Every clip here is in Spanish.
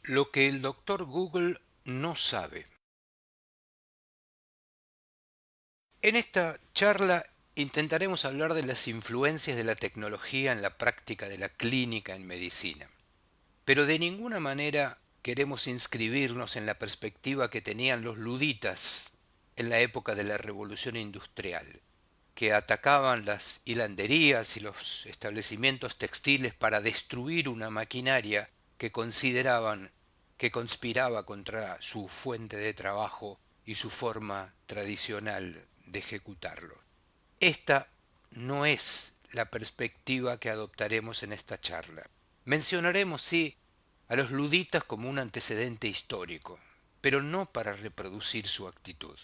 Lo que el doctor Google no sabe. En esta charla intentaremos hablar de las influencias de la tecnología en la práctica de la clínica en medicina. Pero de ninguna manera queremos inscribirnos en la perspectiva que tenían los luditas en la época de la Revolución Industrial, que atacaban las hilanderías y los establecimientos textiles para destruir una maquinaria que consideraban que conspiraba contra su fuente de trabajo y su forma tradicional de ejecutarlo. Esta no es la perspectiva que adoptaremos en esta charla. Mencionaremos, sí, a los luditas como un antecedente histórico, pero no para reproducir su actitud.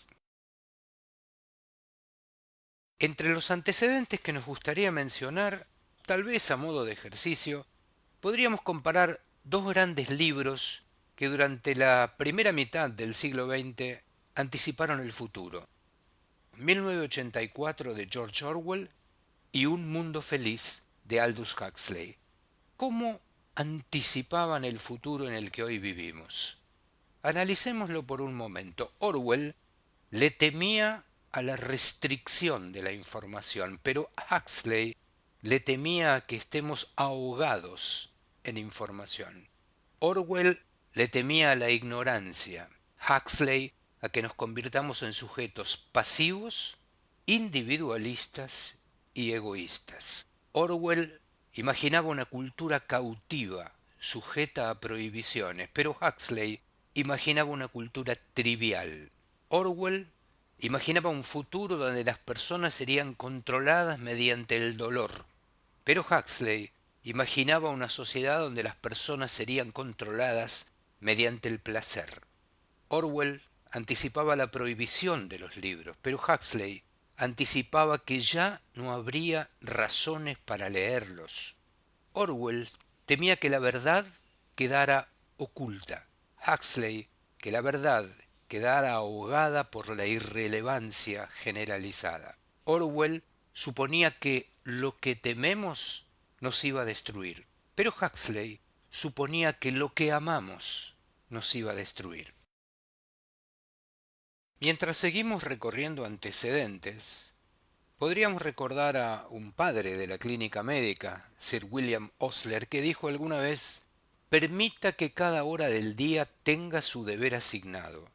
Entre los antecedentes que nos gustaría mencionar, tal vez a modo de ejercicio, podríamos comparar dos grandes libros que durante la primera mitad del siglo XX anticiparon el futuro. 1984 de George Orwell y Un Mundo Feliz de Aldous Huxley. ¿Cómo anticipaban el futuro en el que hoy vivimos? Analicémoslo por un momento. Orwell le temía a la restricción de la información, pero Huxley le temía a que estemos ahogados en información. Orwell le temía a la ignorancia, Huxley a que nos convirtamos en sujetos pasivos, individualistas y egoístas. Orwell imaginaba una cultura cautiva, sujeta a prohibiciones, pero Huxley imaginaba una cultura trivial. Orwell imaginaba un futuro donde las personas serían controladas mediante el dolor, pero Huxley imaginaba una sociedad donde las personas serían controladas mediante el placer. Orwell anticipaba la prohibición de los libros, pero Huxley anticipaba que ya no habría razones para leerlos. Orwell temía que la verdad quedara oculta. Huxley que la verdad quedara ahogada por la irrelevancia generalizada. Orwell suponía que lo que tememos nos iba a destruir, pero Huxley suponía que lo que amamos nos iba a destruir. Mientras seguimos recorriendo antecedentes, podríamos recordar a un padre de la clínica médica, Sir William Osler, que dijo alguna vez: permita que cada hora del día tenga su deber asignado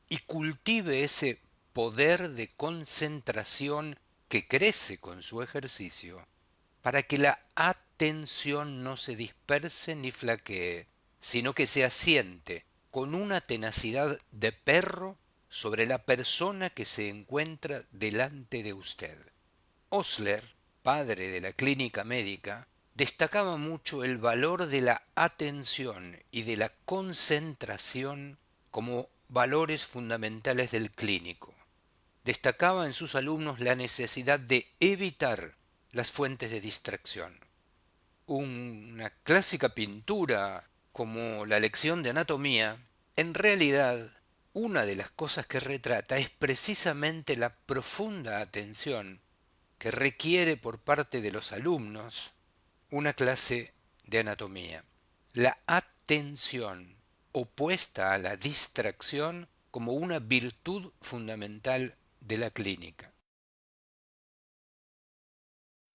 y cultive ese poder de concentración que crece con su ejercicio, para que la atención no se disperse ni flaquee, sino que se asiente con una tenacidad de perro sobre la persona que se encuentra delante de usted. Osler, padre de la clínica médica, destacaba mucho el valor de la atención y de la concentración como valores fundamentales del clínico. Destacaba en sus alumnos la necesidad de evitar las fuentes de distracción. Una clásica pintura como la lección de anatomía, en realidad una de las cosas que retrata es precisamente la profunda atención que requiere por parte de los alumnos una clase de anatomía. La atención opuesta a la distracción como una virtud fundamental de la clínica.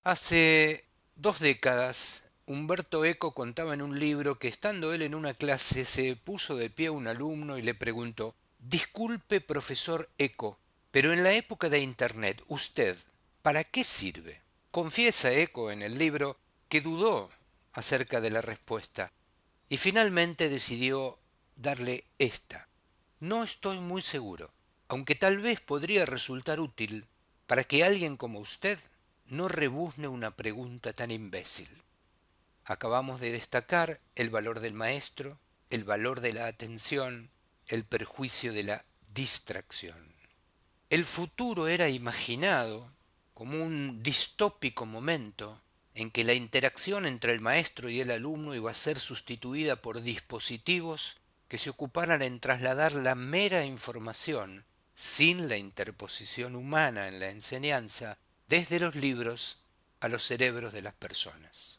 Hace 2 décadas, Humberto Eco contaba en un libro que estando él en una clase se puso de pie un alumno y le preguntó: disculpe, profesor Eco, pero en la época de Internet, ¿usted para qué sirve? Confiesa Eco en el libro que dudó acerca de la respuesta y finalmente decidió darle esta: no estoy muy seguro, aunque tal vez podría resultar útil para que alguien como usted no rebuzne una pregunta tan imbécil. Acabamos de destacar el valor del maestro, el valor de la atención, el perjuicio de la distracción. El futuro era imaginado como un distópico momento en que la interacción entre el maestro y el alumno iba a ser sustituida por dispositivos que se ocuparan en trasladar la mera información, sin la interposición humana en la enseñanza, desde los libros a los cerebros de las personas.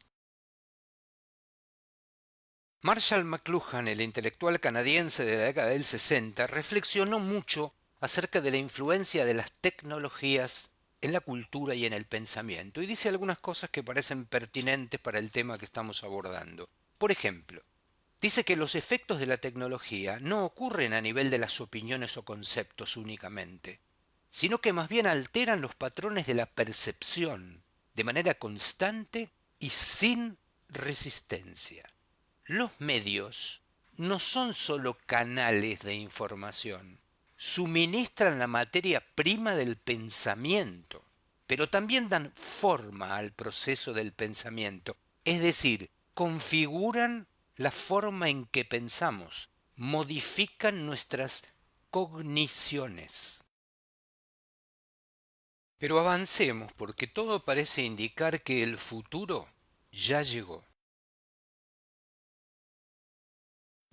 Marshall McLuhan, el intelectual canadiense de la década del 60, reflexionó mucho acerca de la influencia de las tecnologías en la cultura y en el pensamiento, y dice algunas cosas que parecen pertinentes para el tema que estamos abordando. Por ejemplo, dice que los efectos de la tecnología no ocurren a nivel de las opiniones o conceptos únicamente, sino que más bien alteran los patrones de la percepción de manera constante y sin resistencia. Los medios no son solo canales de información, suministran la materia prima del pensamiento, pero también dan forma al proceso del pensamiento, es decir, configuran la forma en que pensamos, modifican nuestras cogniciones. Pero avancemos porque todo parece indicar que el futuro ya llegó.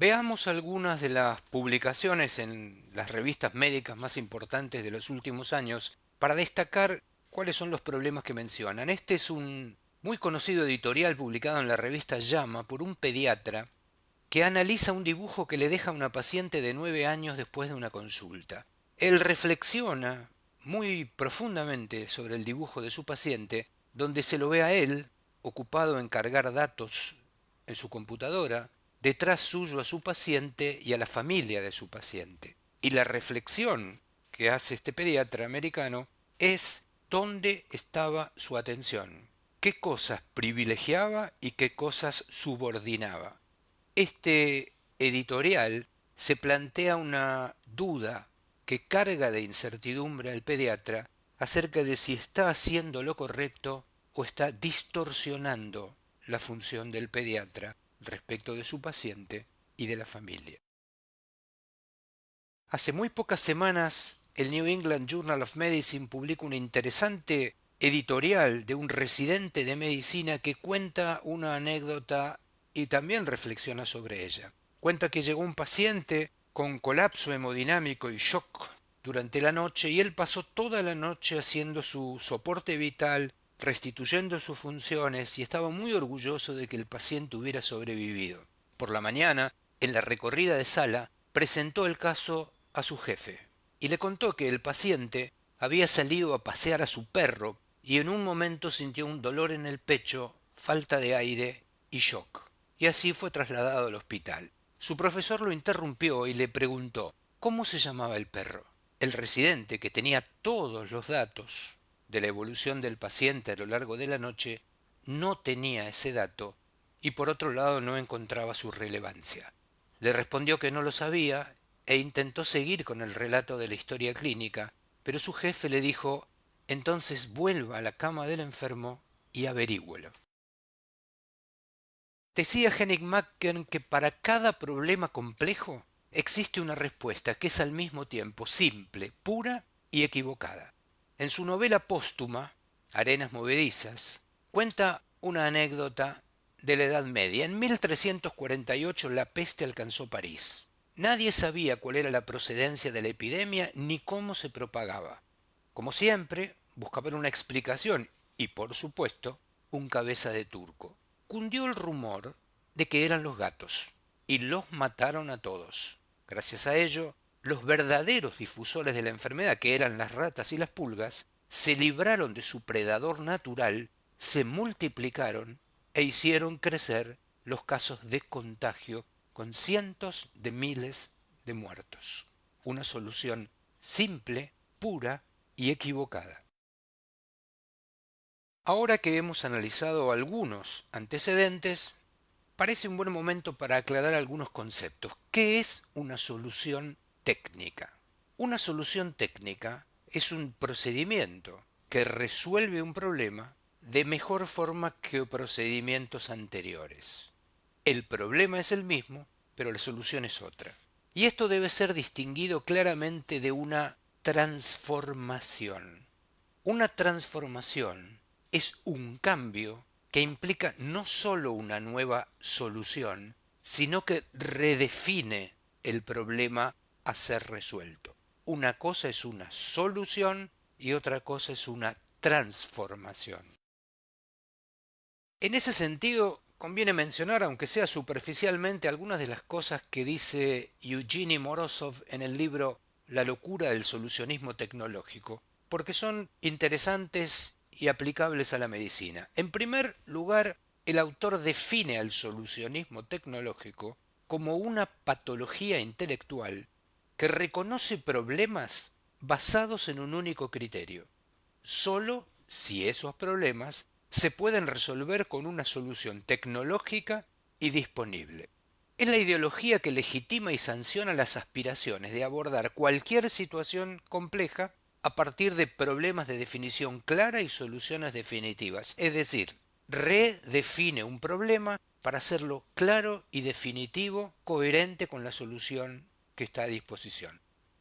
Veamos algunas de las publicaciones en las revistas médicas más importantes de los últimos años para destacar cuáles son los problemas que mencionan. Este es un muy conocido editorial publicado en la revista JAMA por un pediatra que analiza un dibujo que le deja a una paciente de 9 años después de una consulta. Él reflexiona muy profundamente sobre el dibujo de su paciente, donde se lo ve a él ocupado en cargar datos en su computadora, detrás suyo a su paciente y a la familia de su paciente. Y la reflexión que hace este pediatra americano es dónde estaba su atención, qué cosas privilegiaba y qué cosas subordinaba. Este editorial se plantea una duda que carga de incertidumbre al pediatra acerca de si está haciendo lo correcto o está distorsionando la función del pediatra respecto de su paciente y de la familia. Hace muy pocas semanas, el New England Journal of Medicine publica un interesante editorial de un residente de medicina que cuenta una anécdota y también reflexiona sobre ella. Cuenta que llegó un paciente con colapso hemodinámico y shock durante la noche y él pasó toda la noche haciendo su soporte vital, restituyendo sus funciones y estaba muy orgulloso de que el paciente hubiera sobrevivido. Por la mañana, en la recorrida de sala, presentó el caso a su jefe y le contó que el paciente había salido a pasear a su perro y en un momento sintió un dolor en el pecho, falta de aire y shock. Y así fue trasladado al hospital. Su profesor lo interrumpió y le preguntó ¿cómo se llamaba el perro? El residente, que tenía todos los datos de la evolución del paciente a lo largo de la noche, no tenía ese dato y por otro lado no encontraba su relevancia. Le respondió que no lo sabía e intentó seguir con el relato de la historia clínica, pero su jefe le dijo, entonces vuelva a la cama del enfermo y averígüelo. Decía Henning Macken que para cada problema complejo existe una respuesta que es al mismo tiempo simple, pura y equivocada. En su novela póstuma, Arenas movedizas, cuenta una anécdota de la Edad Media. En 1348 la peste alcanzó París. Nadie sabía cuál era la procedencia de la epidemia ni cómo se propagaba. Como siempre, buscaban una explicación y, por supuesto, un cabeza de turco. Cundió el rumor de que eran los gatos y los mataron a todos. Gracias a ello, los verdaderos difusores de la enfermedad, que eran las ratas y las pulgas, se libraron de su predador natural, se multiplicaron e hicieron crecer los casos de contagio con cientos de miles de muertos. Una solución simple, pura y equivocada. Ahora que hemos analizado algunos antecedentes, parece un buen momento para aclarar algunos conceptos. ¿Qué es una solución técnica? Una solución técnica es un procedimiento que resuelve un problema de mejor forma que procedimientos anteriores. El problema es el mismo, pero la solución es otra. Y esto debe ser distinguido claramente de una transformación. Una transformación es un cambio que implica no sólo una nueva solución, sino que redefine el problema a ser resuelto. Una cosa es una solución y otra cosa es una transformación. En ese sentido, conviene mencionar, aunque sea superficialmente, algunas de las cosas que dice Eugeni Morozov en el libro La locura del solucionismo tecnológico, porque son interesantes y aplicables a la medicina. En primer lugar, el autor define al solucionismo tecnológico como una patología intelectual que reconoce problemas basados en un único criterio, solo si esos problemas se pueden resolver con una solución tecnológica y disponible. Es la ideología que legitima y sanciona las aspiraciones de abordar cualquier situación compleja a partir de problemas de definición clara y soluciones definitivas. Es decir, redefine un problema para hacerlo claro y definitivo, coherente con la solución que está a disposición.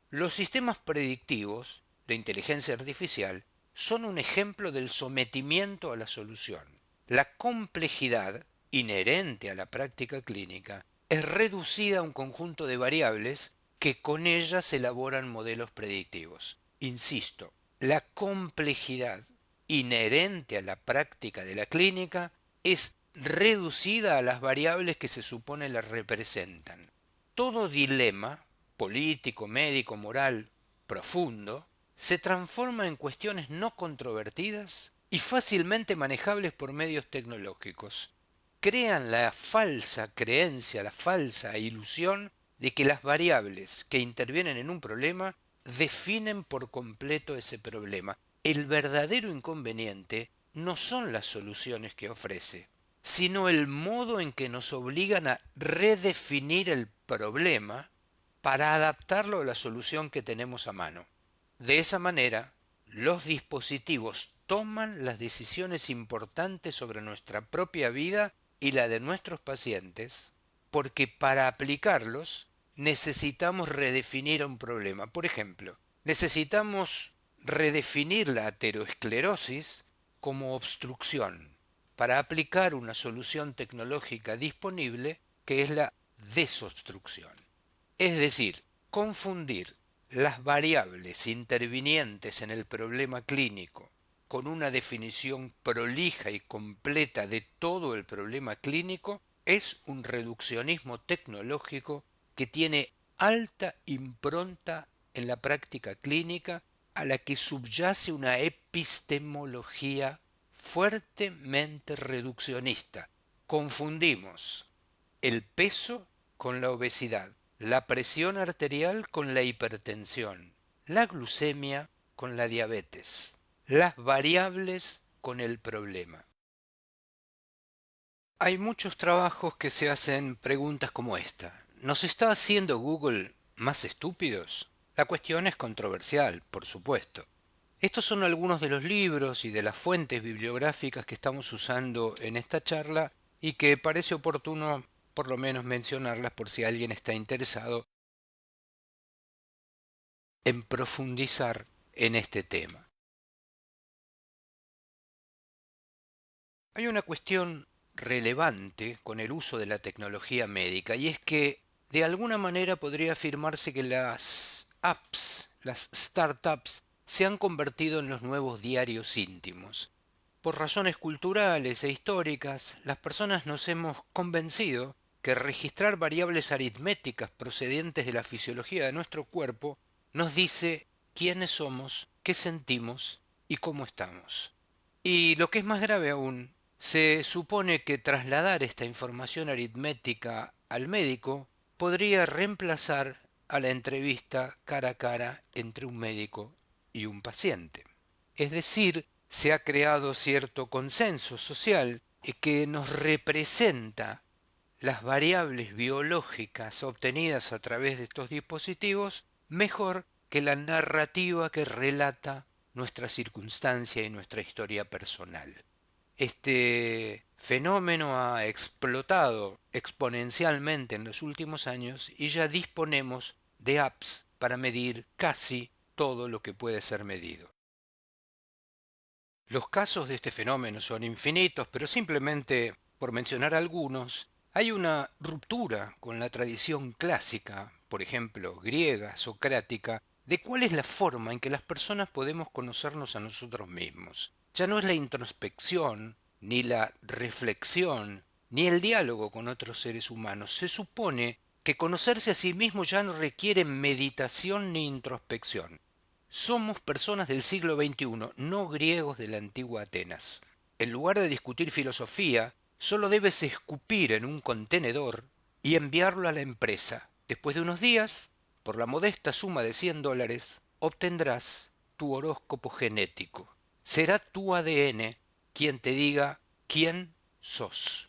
Los sistemas predictivos de inteligencia artificial son un ejemplo del sometimiento a la solución. La complejidad inherente a la práctica clínica es reducida a un conjunto de variables que con ellas elaboran modelos predictivos. Insisto, la complejidad inherente a la práctica de la clínica es reducida a las variables que se supone la representan. Todo dilema político, médico, moral, profundo, se transforma en cuestiones no controvertidas y fácilmente manejables por medios tecnológicos. Crean la falsa creencia, la falsa ilusión de que las variables que intervienen en un problema definen por completo ese problema. El verdadero inconveniente no son las soluciones que ofrece, sino el modo en que nos obligan a redefinir el problema para adaptarlo a la solución que tenemos a mano. De esa manera, los dispositivos toman las decisiones importantes sobre nuestra propia vida y la de nuestros pacientes, porque para aplicarlos necesitamos redefinir un problema. Por ejemplo, necesitamos redefinir la aterosclerosis como obstrucción para aplicar una solución tecnológica disponible que es la desobstrucción. Es decir, confundir las variables intervinientes en el problema clínico con una definición prolija y completa de todo el problema clínico es un reduccionismo tecnológico que tiene alta impronta en la práctica clínica, a la que subyace una epistemología fuertemente reduccionista. Confundimos el peso con la obesidad, la presión arterial con la hipertensión, la glucemia con la diabetes, las variables con el problema. Hay muchos trabajos que se hacen preguntas como esta. ¿Nos está haciendo Google más estúpidos? La cuestión es controversial, por supuesto. Estos son algunos de los libros y de las fuentes bibliográficas que estamos usando en esta charla y que parece oportuno por lo menos mencionarlas por si alguien está interesado en profundizar en este tema. Hay una cuestión relevante con el uso de la tecnología médica y es que de alguna manera podría afirmarse que las apps, las startups, se han convertido en los nuevos diarios íntimos. Por razones culturales e históricas, las personas nos hemos convencido que registrar variables aritméticas procedentes de la fisiología de nuestro cuerpo nos dice quiénes somos, qué sentimos y cómo estamos. Y lo que es más grave aún, se supone que trasladar esta información aritmética al médico podría reemplazar a la entrevista cara a cara entre un médico y un paciente. Es decir, se ha creado cierto consenso social que nos representa las variables biológicas obtenidas a través de estos dispositivos mejor que la narrativa que relata nuestra circunstancia y nuestra historia personal. Este fenómeno ha explotado exponencialmente en los últimos años y ya disponemos de apps para medir casi todo lo que puede ser medido. Los casos de este fenómeno son infinitos, pero simplemente por mencionar algunos, hay una ruptura con la tradición clásica, por ejemplo, griega, socrática, de cuál es la forma en que las personas podemos conocernos a nosotros mismos. Ya no es la introspección, ni la reflexión, ni el diálogo con otros seres humanos. Se supone que conocerse a sí mismo ya no requiere meditación ni introspección. Somos personas del siglo XXI, no griegos de la antigua Atenas. En lugar de discutir filosofía, solo debes escupir en un contenedor y enviarlo a la empresa. Después de unos días, por la modesta suma de $100, obtendrás tu horóscopo genético. Será tu ADN quien te diga quién sos.